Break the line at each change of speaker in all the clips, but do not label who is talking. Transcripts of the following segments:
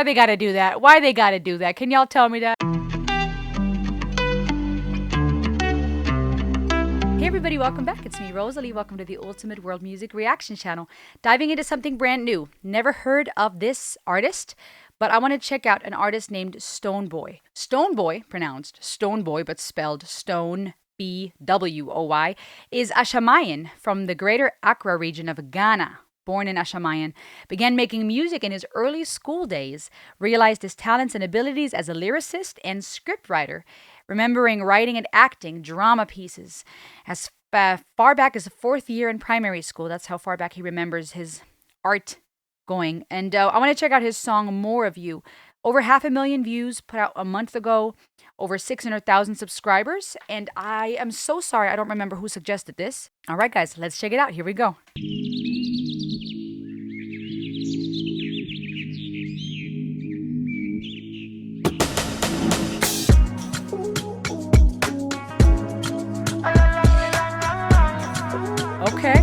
Why they gotta do that? Why they gotta do that? Can y'all tell me that? Hey everybody, welcome back. It's me, Rosalie. Welcome to the Ultimate World Music Reaction Channel. Diving into something brand new. Never heard of this artist, but I want to check out an artist named Stonebwoy. Stonebwoy, pronounced Stonebwoy, but spelled Stone, Bwoy, is Ashamayan from the greater Accra region of Ghana. Born in Ashamayan, began making music in his early school days, realized his talents and abilities as a lyricist and scriptwriter, remembering writing and acting drama pieces as far back as the fourth year in primary school. That's how far back he remembers his art going. And I want to check out his song, More of You. Over 500,000 views, put out a month ago, over 600,000 subscribers. And I am so sorry, I don't remember who suggested this. All right, guys, let's check it out. Here we go. Okay.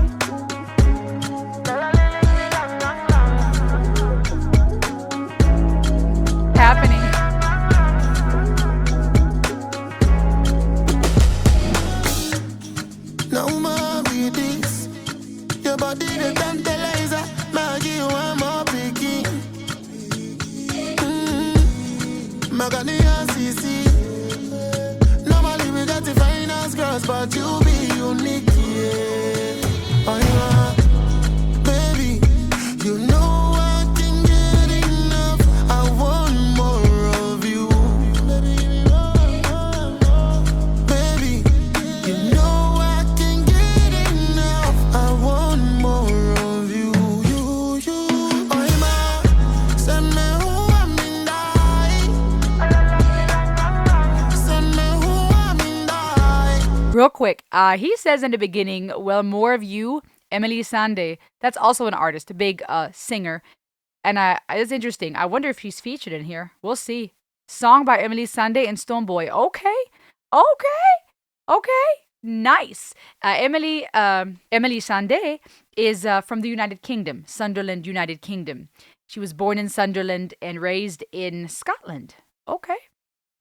Happening.
No more with this. Your body the tantalizer. Maggie, you are more picky. Ghanaian CC. Normally we got the finest girls, but you be unique, yeah. Oh, yeah. Baby, you know I can get enough. I want more of you. Baby, you know I can get enough. I want more of you. Oh, yeah. Send me who I'm in die. Send me who I'm in die.
Real quick, he says in the beginning, well, more of you, Emily Sande. That's also an artist, a big singer. And it's interesting. I wonder if she's featured in here. We'll see. Song by Emily Sande and Stonebwoy. Okay. Nice. Emily Sande is from the United Kingdom, Sunderland, United Kingdom. She was born in Sunderland and raised in Scotland. Okay.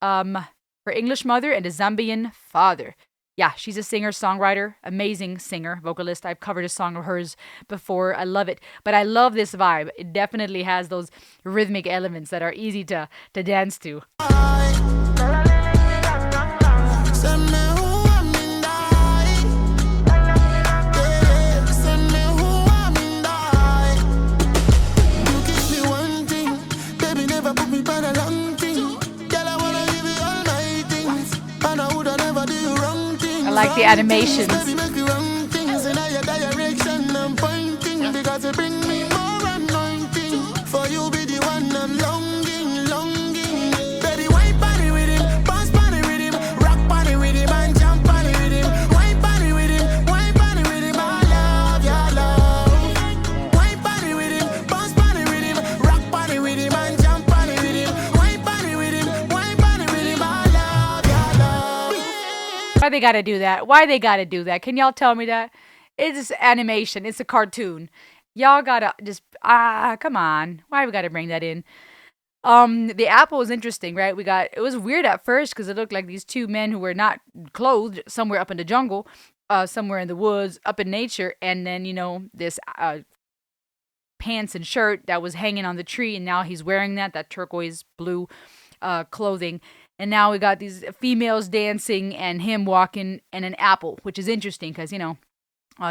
Her English mother and a Zambian father. Yeah, she's a singer, songwriter, amazing singer, vocalist. I've covered a song of hers before. I love it. But I love this vibe. It definitely has those rhythmic elements that are easy to dance to.
Send me who I'm in die. Send me who I'm in die. You give me one thing, baby, never put me by the long thing. Girl, I wanna give you all my things, and I woulda never do you wrong.
I like the animations.
Baby, make you wrong things in your direction. I'm pointing because you bring me more anointing. For you be the one I'm longing. Baby, wine party with him, bounce party with him, rock party with him, and jump party with him. Wine party with him, wine party with him. I love your love. Wine party with him, bounce party with him, rock party with him, and jump party with him. Wine party with him, wine party with him. I love your love.
Why they gotta do that? Why they gotta do that? Can y'all tell me that? It's animation. It's a cartoon. Y'all gotta just, come on. Why we gotta bring that in? The apple was interesting, right? It was weird at first because it looked like these two men who were not clothed somewhere up in the jungle, somewhere in the woods, up in nature. And then, this pants and shirt that was hanging on the tree. And now he's wearing that turquoise blue clothing. And now we got these females dancing and him walking and an apple, which is interesting because,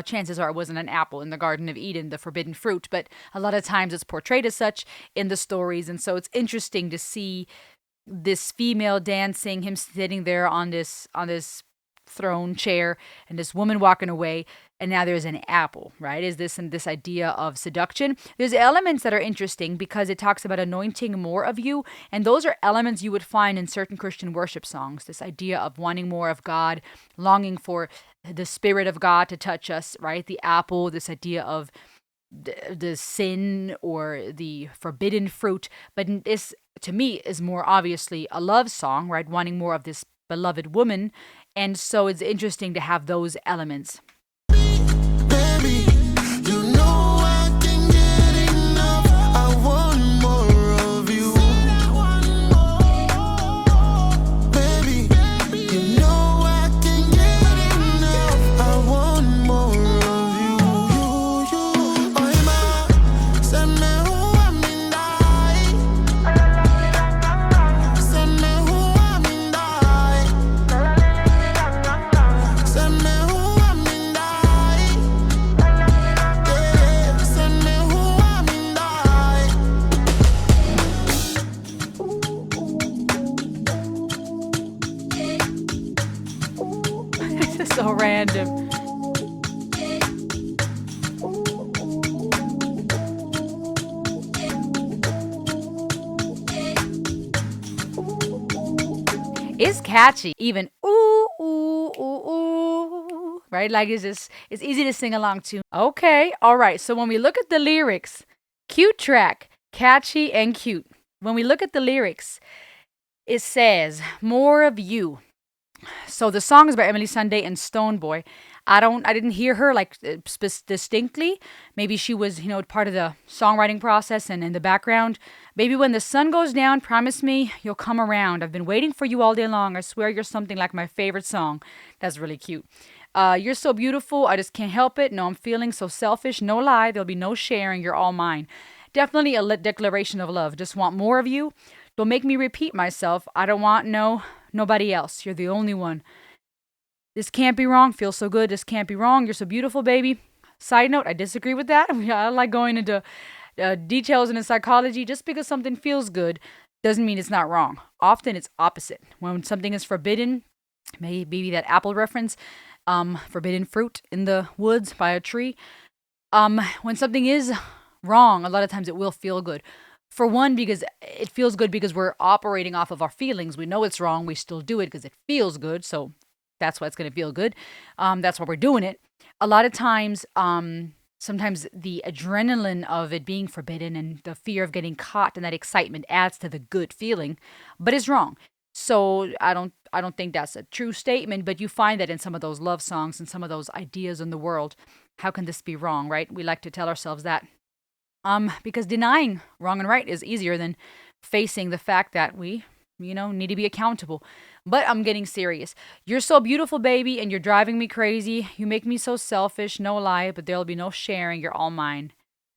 chances are it wasn't an apple in the Garden of Eden, the forbidden fruit. But a lot of times it's portrayed as such in the stories. And so it's interesting to see this female dancing, him sitting there on this throne chair, and this woman walking away, and now there's an apple, right? Is this idea of seduction? There's elements that are interesting because it talks about anointing more of you, and those are elements you would find in certain Christian worship songs. This idea of wanting more of God, longing for the Spirit of God to touch us, right? The apple, this idea of the sin or the forbidden fruit, but this, to me, is more obviously a love song, right? Wanting more of this beloved woman. And so it's interesting to have those elements.
Baby, you know I can get enough. I want more of you.
random. It's catchy. Even ooh, ooh, ooh, ooh. Right? Like it's easy to sing along to. Okay, all right. So when we look at the lyrics, cute track, catchy and cute. When we look at the lyrics, it says more of you. So the song is by Emily Sunday and Stonebwoy. I didn't hear her like distinctly. Maybe she was, part of the songwriting process and in the background. Baby, when the sun goes down, promise me you'll come around. I've been waiting for you all day long. I swear you're something like my favorite song. That's really cute. You're so beautiful. I just can't help it. No, I'm feeling so selfish. No lie. There'll be no sharing. You're all mine. Definitely a declaration of love. Just want more of you. Don't make me repeat myself. I don't want nobody else. You're the only one. This can't be wrong. Feels so good. This can't be wrong. You're so beautiful, baby. Side note, I disagree with that. I like going into details in psychology. Just because something feels good doesn't mean it's not wrong. Often it's opposite. When something is forbidden, maybe that apple reference, forbidden fruit in the woods by a tree. When something is wrong, a lot of times it will feel good. For one, because it feels good because we're operating off of our feelings. We know it's wrong. We still do it because it feels good. So that's why it's going to feel good. That's why we're doing it. A lot of times, sometimes the adrenaline of it being forbidden and the fear of getting caught and that excitement adds to the good feeling, but it's wrong. So I don't think that's a true statement, but you find that in some of those love songs and some of those ideas in the world. How can this be wrong, right? We like to tell ourselves that. Because denying wrong and right is easier than facing the fact that we, need to be accountable. But I'm getting serious. You're so beautiful, baby, and you're driving me crazy. You make me so selfish, no lie, but there'll be no sharing. You're all mine.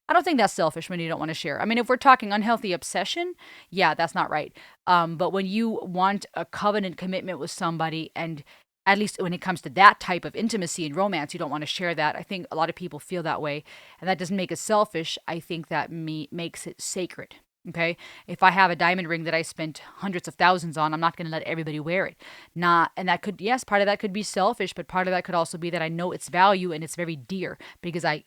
I don't think that's selfish when you don't want to share. I mean, if we're talking unhealthy obsession, yeah, that's not right. But when you want a covenant commitment with somebody, and at least when it comes to that type of intimacy and romance, you don't want to share that. I think a lot of people feel that way, and that doesn't make it selfish. I think that makes it sacred. Okay, if I have a diamond ring that I spent hundreds of thousands on, I'm not going to let everybody wear it. Not, and that could, yes, part of that could be selfish, but part of that could also be that I know its value and it's very dear because I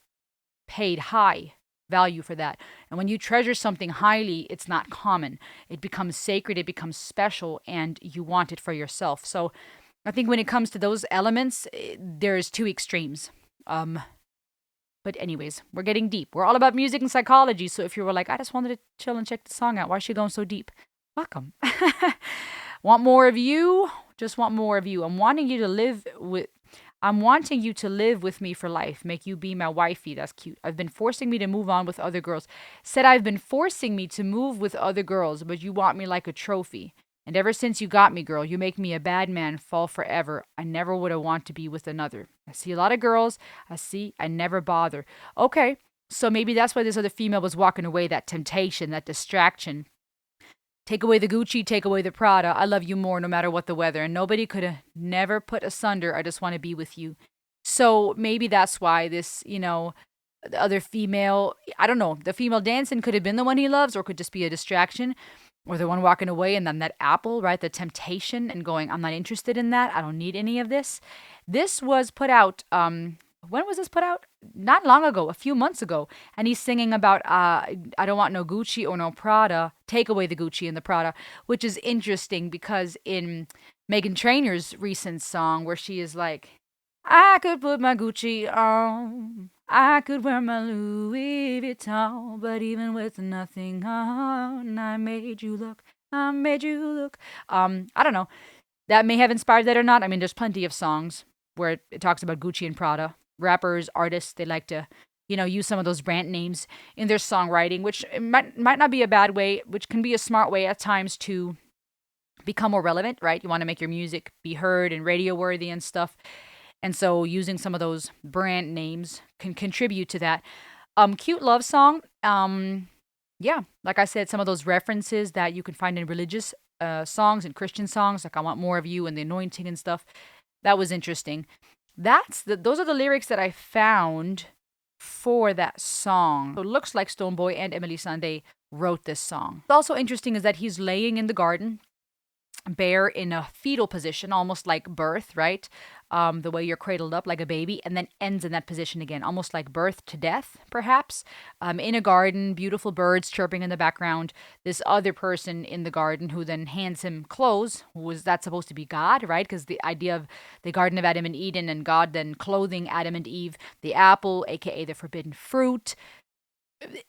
paid high value for that. And when you treasure something highly, it's not common. It becomes sacred, it becomes special, and you want it for yourself. So I think when it comes to those elements, there's two extremes. But anyways, we're getting deep. We're all about music and psychology. So if you were like, I just wanted to chill and check the song out, why is she going so deep? Welcome. Want more of you? Just want more of you. I'm wanting you to live with me for life. Make you be my wifey. That's cute. I've been forcing me to move on with other girls. Said I've been forcing me to move with other girls, but you want me like a trophy. And ever since you got me, girl, you make me a bad man fall forever. I never would have want to be with another. I see a lot of girls. I never bother. Okay, so maybe that's why this other female was walking away, that temptation, that distraction. Take away the Gucci, take away the Prada. I love you more no matter what the weather. And nobody could have never put asunder. I just want to be with you. So maybe that's why this, the other female, I don't know, the female dancing could have been the one he loves or could just be a distraction. Or the one walking away and then that apple, right? The temptation and going, I'm not interested in that. I don't need any of this. This was put out, when was this put out? Not long ago, a few months ago. And he's singing about, I don't want no Gucci or no Prada. Take away the Gucci and the Prada, which is interesting because in Meghan Trainor's recent song where she is like, I could put my Gucci on. I could wear my Louis Vuitton, but even with nothing on, I made you look. I made you look. I don't know. That may have inspired that or not. I mean, there's plenty of songs where it talks about Gucci and Prada. Rappers, artists, they like to, use some of those brand names in their songwriting, which might not be a bad way, which can be a smart way at times to become more relevant, right? You want to make your music be heard and radio worthy and stuff. And so using some of those brand names can contribute to that. Cute love song. Yeah, like I said, some of those references that you can find in religious songs and Christian songs, like I Want More of You and the anointing and stuff. That was interesting. Those are the lyrics that I found for that song. So it looks like Stonebwoy and Emily Sunday wrote this song. What's also interesting is that he's laying in the garden bear in a fetal position, almost like birth, right? The way you're cradled up like a baby, and then ends in that position again, almost like birth to death, perhaps. In a garden, beautiful birds chirping in the background. This other person in the garden who then hands him clothes. Was that supposed to be God, right? Because the idea of the Garden of Adam and Eden and God then clothing Adam and Eve, the apple, aka the forbidden fruit.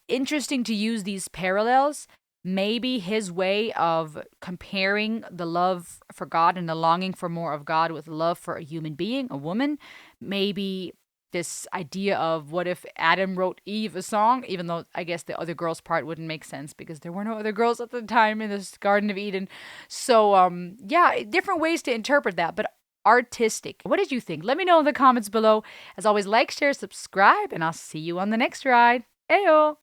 Interesting to use these parallels. Maybe his way of comparing the love for God and the longing for more of God with love for a human being, a woman. Maybe this idea of what if Adam wrote Eve a song, even though I guess the other girl's part wouldn't make sense because there were no other girls at the time in this Garden of Eden. So, yeah, different ways to interpret that, but artistic. What did you think? Let me know in the comments below. As always, like, share, subscribe, and I'll see you on the next ride. Ayo!